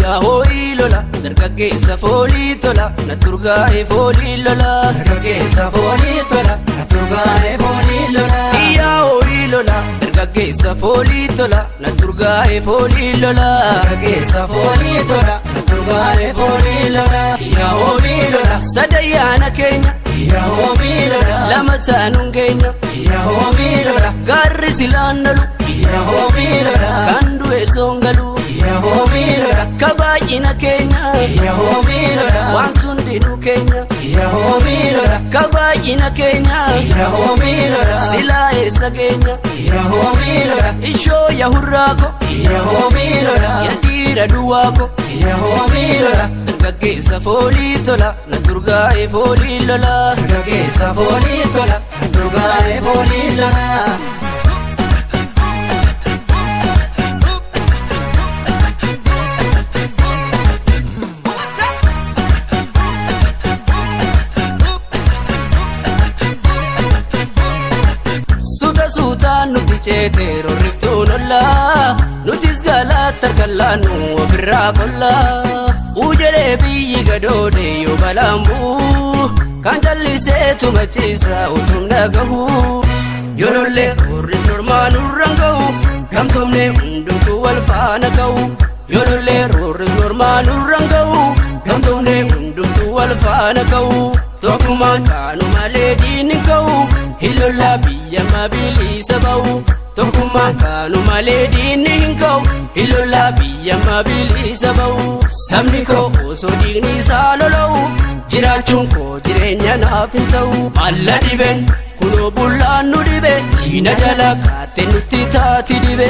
Ya hoi lola, dargaggeessa foolii tola, na turgaa'e foolii lola. Dargaggeessa foolii tola, na turgaa'e foolii lola. Ya hoi lola, dargaggeessa foolii tola, na turgaa'e foolii lola. Dargaggeessa foolii tola, na turgaa'e foolii lola. Ya hoi lola, sadayyaana keenya. Ya hoi lola, lama taanuun keenya. Ya hoi lola, gaarri silaannalu. Ya hoi lola, kan du'e soongalu. Ya hoi lola, kabaay'ina keenya. Ya hoi lola, wanti hundinuu keenya. Ya hoi lola, kabaay'ina keenya. Ya hoi lola, silaa eessa keenya. Ya hoi lola, ishoo ya hurraako. Ya hoi lola, ya dhiira duwwaako. Ya hoi lola, dargaggeessa foolii tola, na turgaa'e foolii lola. dargaggeessa foolii tola, na turgaa'e foolii lola. Suutaan nuti ceetee rorriftuun ollaa, nutis galaatti harkallaannu ofirraa qollaa. Ujedhee biyyi gadoodhe yoo balaan bu'u, kan jalliseetu machiisa utuun dhagahu. Yoolollee horris normaa nurraan ga'u, gamtoomne hundumtuu wal faana ga'u. Yoolollee horris normaa nurraan ga'u, gamtoomne hundumtuu wal faana ga'u. Tokkummaan kaanu malee diinni ka'u, hillollaa biyya mabiliisa ba'u. Tokkummaan kaanu malee diinni hin ka'u, hillollaa biyya mabiliisa ba'u. Sabni koo osoo diigni isaa lola'u, jiraachuun koo jireenya naaf hin ta'u. Alla dhibeen kunoo bullaan nu dhibe, diina jala kaatte nutti taati dhibe.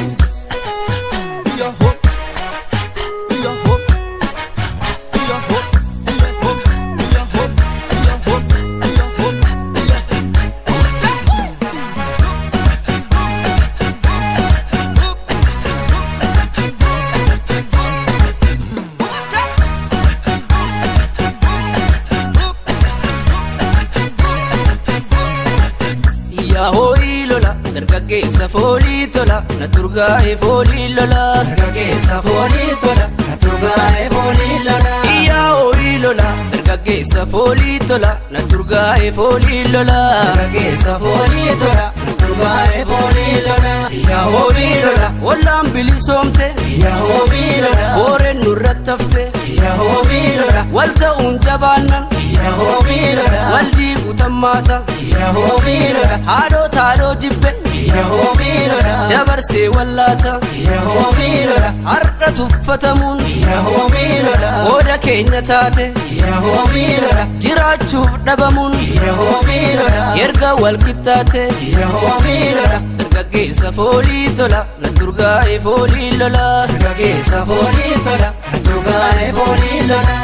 Ya hoi lola, dargaggeessa foolii tola, na turgaa'e foolii lola. Dargaggeessa foolii tola, na turgaa'e foolii lola. Ya hoi lola, dargaggeessa foolii tola, na turgaa'e foolii lola. Dargaggeessa foolii tola, na turgaa'e foolii lola. Ya hoi lola, Ollaan bilisoomte, ya hoi lola, hooreen nurratti hafte. ya hoi lola, Wal ta'uun jabaannan, ya hoi lola, wal diiguu tammaata. ya hoi lola, Haadhoo taadhoo jibbe, ya hoi lola, dabarsee wallaata. ya hoi lola, Har'a tuffatamuun, ya hoi lola, qooda keenya taate. ya hoi lola, Jiraachuuf dhabamuun, ya hoi lola, erga wal qixxaate. ya hoi lola, Dargaggeessa foolii tola, na turgaa'e foolii lola. dargaggeessa foolii tola, na turgaa'e foolii lola.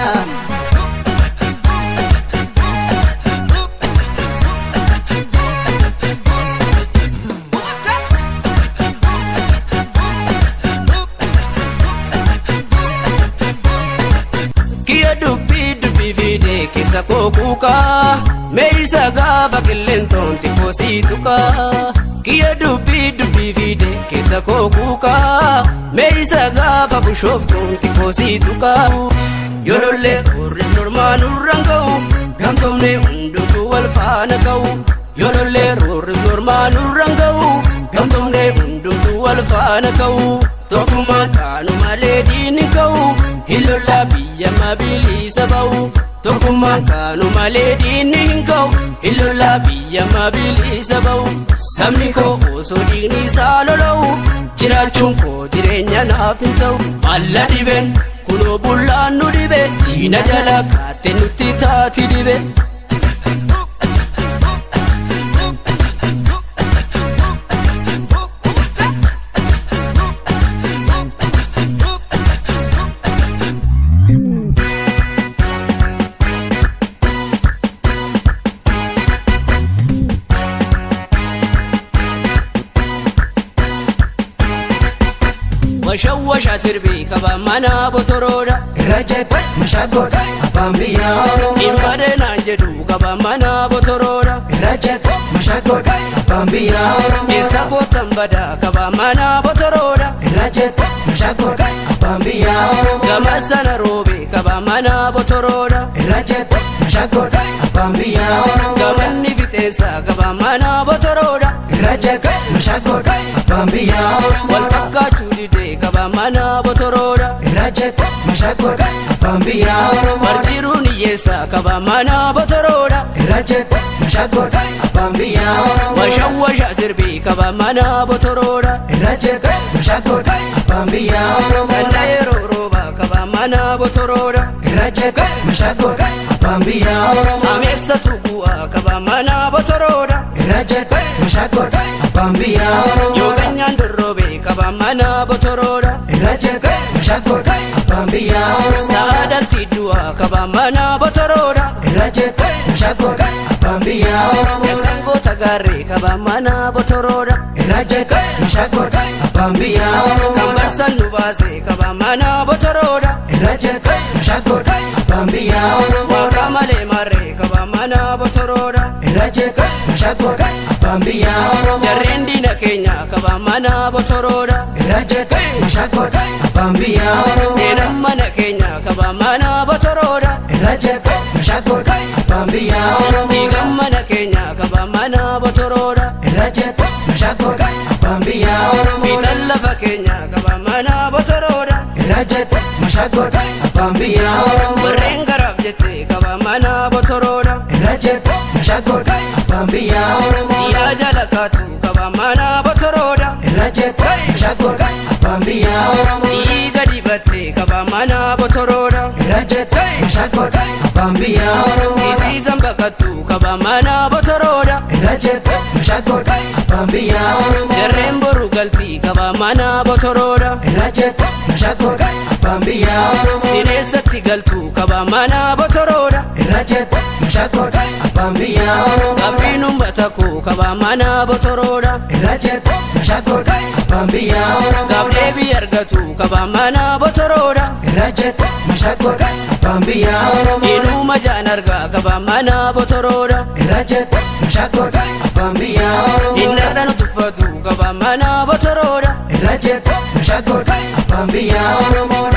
Kiyya dubbii fiidee keessa koo kuukaa, meeyisa gaafa qilleentoon xiqqoo sii tuqaa. Kiyya dubbii fiidee keessa koo kuukaa, meeyisa gaafa bushooftuun xiqqoo sii tuqaa. Yoolollee horris normaa nurraan ga'u, gamtoomne hundumtuu wal faana ga'u. Yoolollee horris normaa nurraan ga'u, gamtoomne hundumtuu wal faana ga'u. Tokkummaan kaanu malee diinni ka'u, hillollaa biyya mabiliisa ba'u. Tokkummaan kaanu malee diinni hin ka'u, hillollaa biyya mabiliisa ba'u. Sabni koo osoo diigni isaa lola'u, jiraachuun koo jireenya naaf hin ta'u. Alla dhibeen kunoo bullaan nu dhibe, diina jala kaatte nutti taati dhibe. Washawasha sirbii kaba mana botoroodha. Irra mashagoodha abbaan biyya Oromoo. Ilmaadhee naan jedhu kaba mana botoroodha. Irra mashagoodha abbaan biyya Oromoo. Eessa kootan badaa kaba mana botoroodha. Irra mashagoodha abbaan biyya Oromoo. Gama Piyaasana roobee kaba mana botoroodha. irra jedhe mashakkoodha abbaan biyyaa Oromoo. Gamanni fixeensa kaba mana botoroodha. irra jedhe mashakkoodha abbaan biyyaa Oromoo. Wal fakkaachuu didee kaba mana botoroodha. irra jedhe mashakkoodha abbaan biyyaa Oromoo. Barjiruun hiyyeessa kaba mana botoroodha. irra jedhe mashakkoodha abbaan biyyaa Oromoo. Washawwasha sirbii kaba mana botoroodha. irra jedhe mashakkoodha abbaan biyyaa Oromoo. Ganda yeroo rooba kaba mana botoroodha. irra jedhe mashakkoodha abbaan biyyaa Oromoo. Ameessatu bu'aa kaba mana botoroodha. irra jedhe mashakkoodha abbaan biyyaa Oromoo. Yooganyaan dorroobee kaba mana botoroodha. irra jedhe mashakkoodha abbaan biyyaa Oromoo. Saadalti du'aa kaba mana botoroodha. irra jedhe mashakkoodha abbaan biyyaa Oromoo. Sangoota gaarree kaba mana botoroodha. irra jedhe mashakkoodha abbaan biyyaa Oromoo. Kan barsan nu baase kaba mana botoroodha. irra jedhe mashakkoodha abbaan biyyaa Oromoo. Waaqa malee marree kaba mana botoroodha. irra jedhe mashakkoodha abbaan biyyaa Oromoo. Jarreen diina keenya kaba mana botoroodha. irra jedhe mashakkoodha abbaan biyyaa Oromoo. Seenaan mana keenya kaba mana botoroodha. irra jedhe mashakkoodha abbaan biyyaa Oromoo. Dhiigaan mana keenya kaba mana botoroodha. irra jedhe mashakkoodha abbaan biyyaa Oromoo. Fiixaan lafa keenya kaba mana botoroodha. irra jedhe mashakkoodha abbaan biyyaa Oromoo. Warreen garaaf jettee kaba mana botoroodha. irra jedhe mashakkoodha abbaan biyyaa Oromoo. Dhiyaa jala kaatu kaba mana botoroodha. irra jedhe mashakkoodha abbaan biyyaa Oromoo. Dhiiga dibattee kaba mana botoroodha. irra jedhe mashakkoodha abbaan biyyaa Oromoo. Isiisan baqattu kaba mana botoroodha. irra jedhe mashakkoodha abbaan biyyaa Oromoo. Jarreen boru galtii kaba mana botoroodha. irra jedhe mashakkoodha abbaan biyyaa Oromoo. Sineessatti galtu kaba mana botoroodha. irra jedhe mashakkoodha abbaan biyyaa Oromoo. Qabbiin uummata koo kaba mana botoroodha. irra jedhe mashakkoodha abbaan biyyaa Oromoo. Gaaf deebii argatu kaba mana botoroodha. irra jedhe mashakkoodha abbaan biyyaa Oromoo. Inuma jaan argaa kaba mana botoroodha. irra jedhe mashakkoodha abbaan biyyaa Oromoo. Innarra nu tuffatu kaba mana botoroodha. irra jedhe mashakkoodha abbaan biyyaa Oromoo.